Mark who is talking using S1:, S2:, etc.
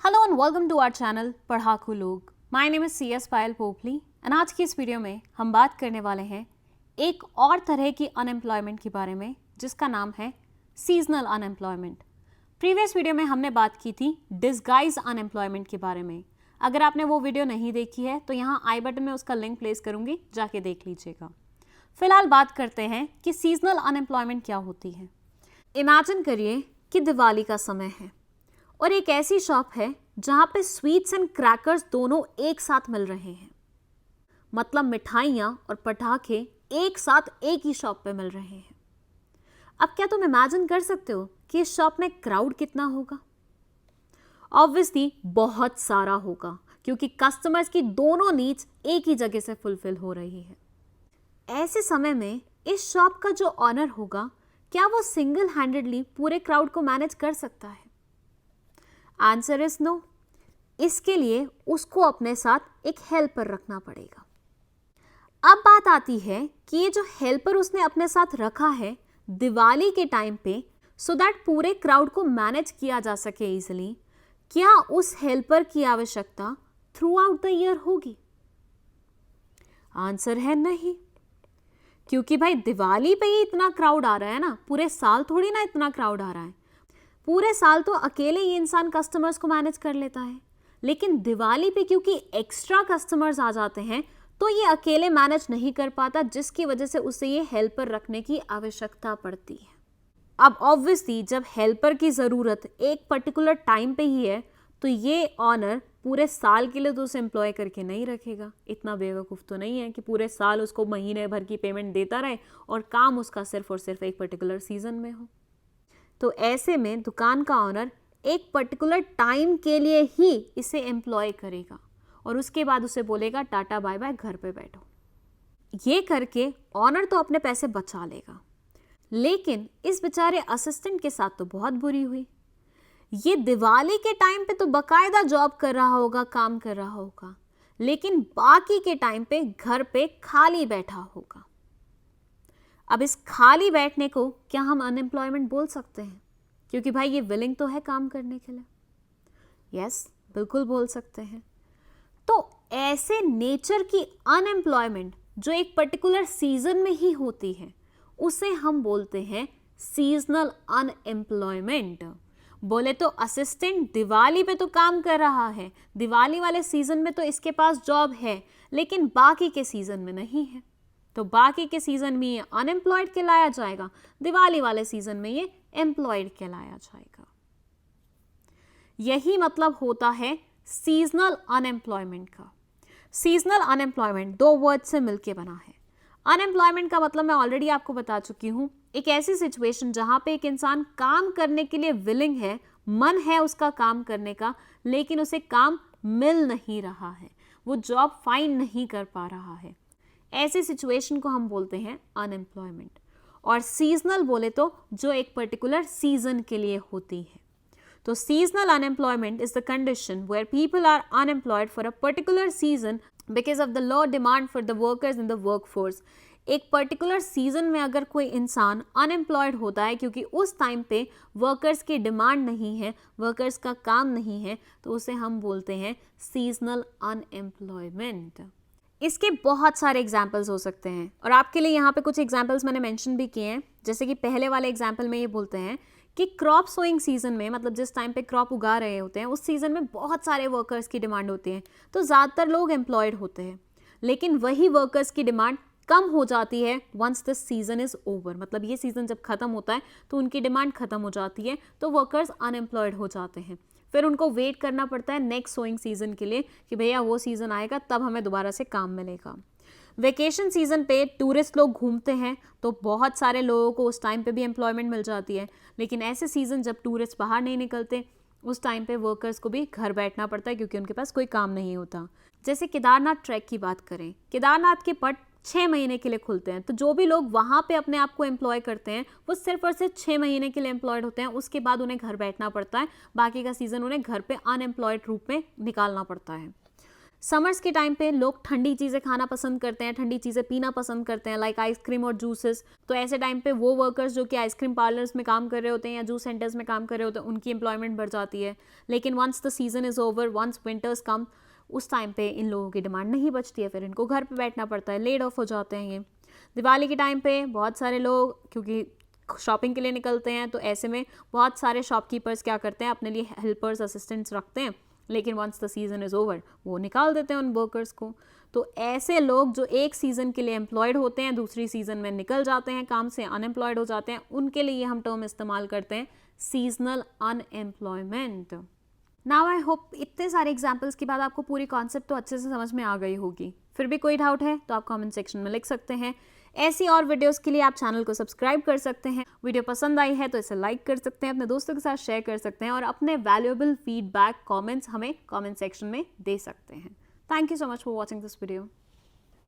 S1: Hello and welcome to our channel Padhaku Log. My name is CS Payal Popli and आज की इस video में हम बात करने वाले हैं एक और तरह की अनएम्प्लॉयमेंट के बारे में जिसका नाम है सीजनल अनएम्प्लॉयमेंट। प्रीवियस वीडियो में हमने बात की थी डिस्गाइज अनएम्प्लॉयमेंट के बारे में। अगर आपने वो वीडियो नहीं देखी है तो यहाँ आई बटन में उसका लिंक प्लेस करूँगी, जाके देख लीजिएगा। फिलहाल बात करते हैं कि सीजनल अनएम्प्लॉयमेंट क्या होती है। इमेजिन करिए कि दिवाली का समय है और एक ऐसी शॉप है जहां पे स्वीट्स एंड क्रैकर्स दोनों एक साथ मिल रहे हैं। मतलब मिठाइयां और पटाखे एक साथ एक ही शॉप पे मिल रहे हैं। अब क्या तुम इमेजिन कर सकते हो कि इस शॉप में क्राउड कितना होगा? ऑब्वियसली बहुत सारा होगा, क्योंकि कस्टमर्स की दोनों नीड्स एक ही जगह से फुलफिल हो रही है। ऐसे समय में इस शॉप का जो ऑनर होगा, क्या वो सिंगल हैंडेडली पूरे क्राउड को मैनेज कर सकता है? Answer is no. इसके लिए उसको अपने साथ एक हेल्पर रखना पड़ेगा। अब बात आती है कि ये जो हेल्पर उसने अपने साथ रखा है दिवाली के टाइम पे, सो दैट पूरे क्राउड को मैनेज किया जा सके इजिली, क्या उस हेल्पर की आवश्यकता थ्रू आउट द ईयर होगी? आंसर है नहीं, क्योंकि भाई दिवाली पे ही इतना क्राउड आ रहा है ना, पूरे साल थोड़ी ना इतना क्राउड आ रहा है। पूरे साल तो अकेले ही इंसान कस्टमर्स को मैनेज कर लेता है, लेकिन दिवाली पे क्योंकि एक्स्ट्रा कस्टमर्स आ जाते हैं तो ये अकेले मैनेज नहीं कर पाता, जिसकी वजह से उसे ये हेल्पर रखने की आवश्यकता पड़ती है। अब ऑब्वियसली जब हेल्पर की ज़रूरत एक पर्टिकुलर टाइम पे ही है तो ये ऑनर पूरे साल के लिए तो उसे एम्प्लॉय करके नहीं रखेगा। इतना बेवकूफ़ तो नहीं है कि पूरे साल उसको महीने भर की पेमेंट देता रहे और काम उसका सिर्फ और सिर्फ एक पर्टिकुलर सीजन में हो। तो ऐसे में दुकान का ऑनर एक पर्टिकुलर टाइम के लिए ही इसे एम्प्लॉय करेगा और उसके बाद उसे बोलेगा टाटा बाय बाय, घर पे बैठो। ये करके ऑनर तो अपने पैसे बचा लेगा, लेकिन इस बेचारे असिस्टेंट के साथ तो बहुत बुरी हुई। ये दिवाली के टाइम पे तो बकायदा जॉब कर रहा होगा, काम कर रहा होगा, लेकिन बाकी के टाइम पे घर पे खाली बैठा होगा। अब इस खाली बैठने को क्या हम अनएम्प्लॉयमेंट बोल सकते हैं? क्योंकि भाई ये विलिंग तो है काम करने के लिए। यस, बिल्कुल बोल सकते हैं। तो ऐसे नेचर की अनएम्प्लॉयमेंट जो एक पर्टिकुलर सीजन में ही होती है, उसे हम बोलते हैं सीजनल अनएम्प्लॉयमेंट। बोले तो असिस्टेंट दिवाली पे तो काम कर रहा है, दिवाली वाले सीजन में तो इसके पास जॉब है, लेकिन बाकी के सीजन में नहीं है, तो बाकी के सीजन में ये अनएम्प्लॉयड कहलाया जाएगा, दिवाली वाले सीजन में ये एम्प्लॉयड कहलाया जाएगा। यही मतलब होता है सीजनल अनएम्प्लॉयमेंट का। सीजनल अनएम्प्लॉयमेंट दो वर्ड से मिलके बना है। अनएम्प्लॉयमेंट का मतलब मैं ऑलरेडी आपको बता चुकी हूँ, एक ऐसी सिचुएशन जहां पे एक इंसान काम करने के लिए विलिंग है, मन है उसका काम करने का, लेकिन उसे काम मिल नहीं रहा है, वो जॉब फाइंड नहीं कर पा रहा है। ऐसी सिचुएशन को हम बोलते हैं अनएम्प्लॉयमेंट। और सीजनल बोले तो जो एक पर्टिकुलर सीजन के लिए होती है। तो seasonal unemployment is the condition where people are unemployed for a particular season because of the low demand for the workers in the workforce. एक पर्टिकुलर सीजन में अगर कोई इंसान अनएम्प्लॉयड होता है क्योंकि उस टाइम पे वर्कर्स की डिमांड नहीं है, वर्कर्स का काम नहीं है, तो उसे हम बोलते हैं सीजनल अनएम्प्लॉयमेंट। इसके बहुत सारे एग्जाम्पल्स हो सकते हैं और आपके लिए यहाँ पे कुछ एग्जाम्पल्स मैंने मेंशन भी किए हैं। जैसे कि पहले वाले एग्जाम्पल में ये बोलते हैं कि क्रॉप सोइंग सीजन में, मतलब जिस टाइम पे क्रॉप उगा रहे होते हैं उस सीजन में बहुत सारे वर्कर्स की डिमांड होती है, तो ज़्यादातर लोग एम्प्लॉयड होते हैं, लेकिन वही वर्कर्स की डिमांड कम हो जाती है once the season is over. मतलब ये सीजन जब खत्म होता है तो उनकी डिमांड खत्म हो जाती है, तो वर्कर्स अनएम्प्लॉयड हो जाते हैं। फिर उनको वेट करना पड़ता है नेक्स्ट सोइंग सीजन के लिए कि भैया वो सीजन आएगा तब हमें दोबारा से काम मिलेगा। वेकेशन सीजन पे टूरिस्ट लोग घूमते हैं तो बहुत सारे लोगों को उस टाइम पे भी एम्प्लॉयमेंट मिल जाती है, लेकिन ऐसे सीजन जब टूरिस्ट बाहर नहीं निकलते उस टाइम पे वर्कर्स को भी घर बैठना पड़ता है क्योंकि उनके पास कोई काम नहीं होता। जैसे केदारनाथ ट्रैक की बात करें, केदारनाथ के पट 6 महीने के लिए खुलते हैं, तो जो भी लोग वहाँ पे अपने आप को एम्प्लॉय करते हैं वो सिर्फ और सिर्फ 6 महीने के लिए एम्प्लॉयड होते हैं। उसके बाद उन्हें घर बैठना पड़ता है, बाकी का सीजन उन्हें घर पे अनएम्प्लॉयड रूप में निकालना पड़ता है। समर्स के टाइम पे लोग ठंडी चीज़ें खाना पसंद करते हैं, ठंडी चीज़ें पीना पसंद करते हैं, लाइक आइसक्रीम और जूसेस। तो ऐसे टाइम पे वो वर्कर्स जो कि आइसक्रीम पार्लर्स में काम कर रहे होते हैं या जूस सेंटर्स में काम कर रहे होते हैं, उनकी एम्प्लॉयमेंट बढ़ जाती है। लेकिन once the season is over, once winters come, उस टाइम पे इन लोगों की डिमांड नहीं बचती है, फिर इनको घर पे बैठना पड़ता है, लेड ऑफ हो जाते हैं ये। दिवाली के टाइम पे बहुत सारे लोग क्योंकि शॉपिंग के लिए निकलते हैं, तो ऐसे में बहुत सारे शॉपकीपर्स क्या करते हैं, अपने लिए हेल्पर्स, असिस्टेंट्स रखते हैं, लेकिन once the season is over वो निकाल देते हैं उन वर्कर्स को। तो ऐसे लोग जो एक सीज़न के लिए एम्प्लॉयड होते हैं, दूसरी सीज़न में निकल जाते हैं काम से, अनएम्प्लॉयड हो जाते हैं, उनके लिए हम टर्म इस्तेमाल करते हैं seasonal unemployment. Now I hope इतने सारे एग्जाम्पल्स के बाद आपको पूरी कॉन्सेप्ट तो अच्छे से समझ में आ गई होगी। फिर भी कोई डाउट है तो आप कमेंट सेक्शन में लिख सकते हैं। ऐसी और वीडियोस के लिए आप चैनल को सब्सक्राइब कर सकते हैं। वीडियो पसंद आई है तो इसे लाइक कर सकते हैं, अपने दोस्तों के साथ शेयर कर सकते हैं और अपने वैल्यूएबल फीडबैक कमेंट्स हमें कमेंट सेक्शन में दे सकते हैं। Thank you so much for watching this video.